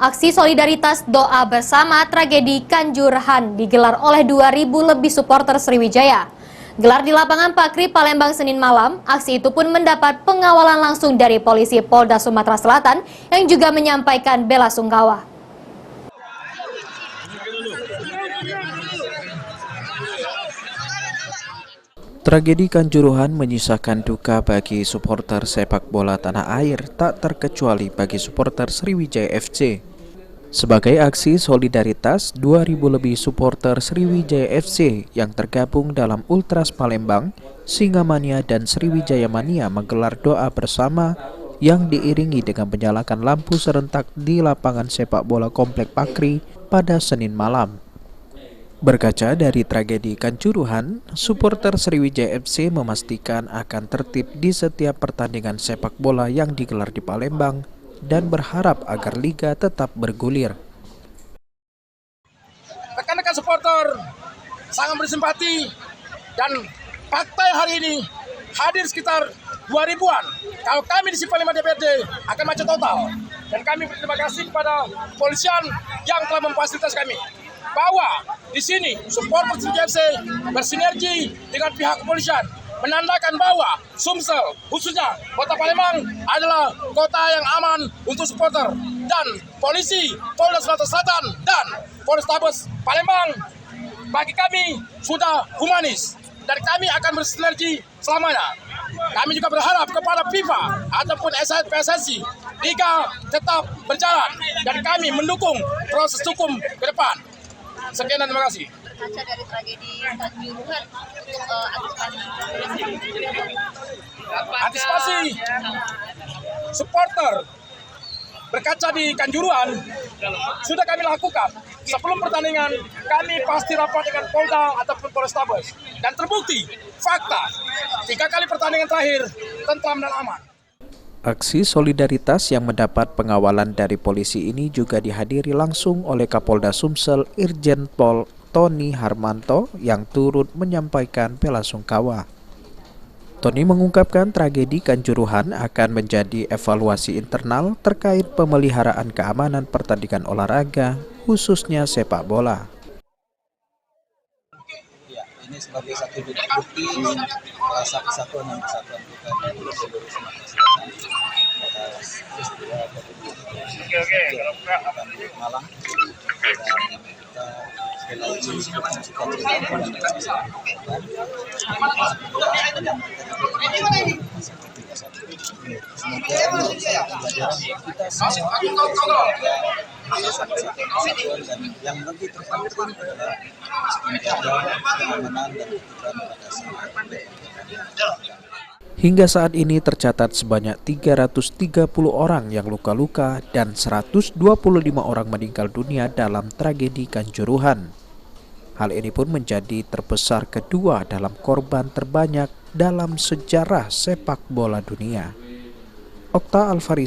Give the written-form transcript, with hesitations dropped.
Aksi solidaritas doa bersama tragedi Kanjuruhan digelar oleh 2.000 lebih supporter Sriwijaya. Gelar di lapangan Pakri, Palembang Senin malam, aksi itu pun mendapat pengawalan langsung dari polisi Polda Sumatera Selatan yang juga menyampaikan bela sungkawa. Tragedi Kanjuruhan menyisakan duka bagi supporter sepak bola tanah air, tak terkecuali bagi supporter Sriwijaya FC. Sebagai aksi solidaritas, 2.000 lebih supporter Sriwijaya FC yang tergabung dalam Ultras Palembang, Singamania dan Sriwijaya Mania menggelar doa bersama yang diiringi dengan menyalakan lampu serentak di lapangan sepak bola Komplek Pakri pada Senin malam. Berkaca dari tragedi Kanjuruhan, supporter Sriwijaya FC memastikan akan tertib di setiap pertandingan sepak bola yang digelar di Palembang dan berharap agar liga tetap bergulir. Rekan-rekan supporter sangat bersimpati dan fakta hari ini hadir sekitar 2.000-an. Kalau kami di Palembang DPRD akan macet total. Dan kami berterima kasih kepada kepolisian yang telah memfasilitasi kami. Bahwa di sini supporter Sriwijaya FC bersinergi dengan pihak kepolisian, menandakan bahwa Sumsel, khususnya Kota Palembang, adalah kota yang aman untuk supporter. Dan polisi Polda Sumatera Selatan dan Polrestabes Palembang bagi kami sudah humanis dan kami akan bersinergi selamanya. Kami juga berharap kepada FIFA ataupun PSSI liga tetap berjalan dan kami mendukung proses hukum ke depan. Sekian dan terima kasih. Berkaca dari tragedi Kanjuruhan untuk antisipasi supporter berkaca di Kanjuruhan sudah kami lakukan. Sebelum pertandingan kami pasti rapat dengan Polda ataupun Polrestabes dan terbukti fakta 3 kali pertandingan terakhir tentram dan aman. Aksi solidaritas yang mendapat pengawalan dari polisi ini juga dihadiri langsung oleh Kapolda Sumsel Irjen Pol Tony Harmanto yang turut menyampaikan bela sungkawa. Tony mengungkapkan tragedi Kanjuruhan akan menjadi evaluasi internal terkait pemeliharaan keamanan pertandingan olahraga, khususnya sepak bola. Ya, ini sebagai satu bukti rasa kesatuan dan persatuan kita di seluruh Sumatera Selatan atas peristiwa tragedi Malang. Dan kita sekali lagi kita semua dan yang lebih terpenting adalah menjaga keamanan dan ketertiban. Hingga saat ini tercatat sebanyak 330 orang yang luka-luka dan 125 orang meninggal dunia dalam tragedi Kanjuruhan. Hal ini pun menjadi terbesar kedua dalam korban terbanyak dalam sejarah sepak bola dunia. Okta Alfaris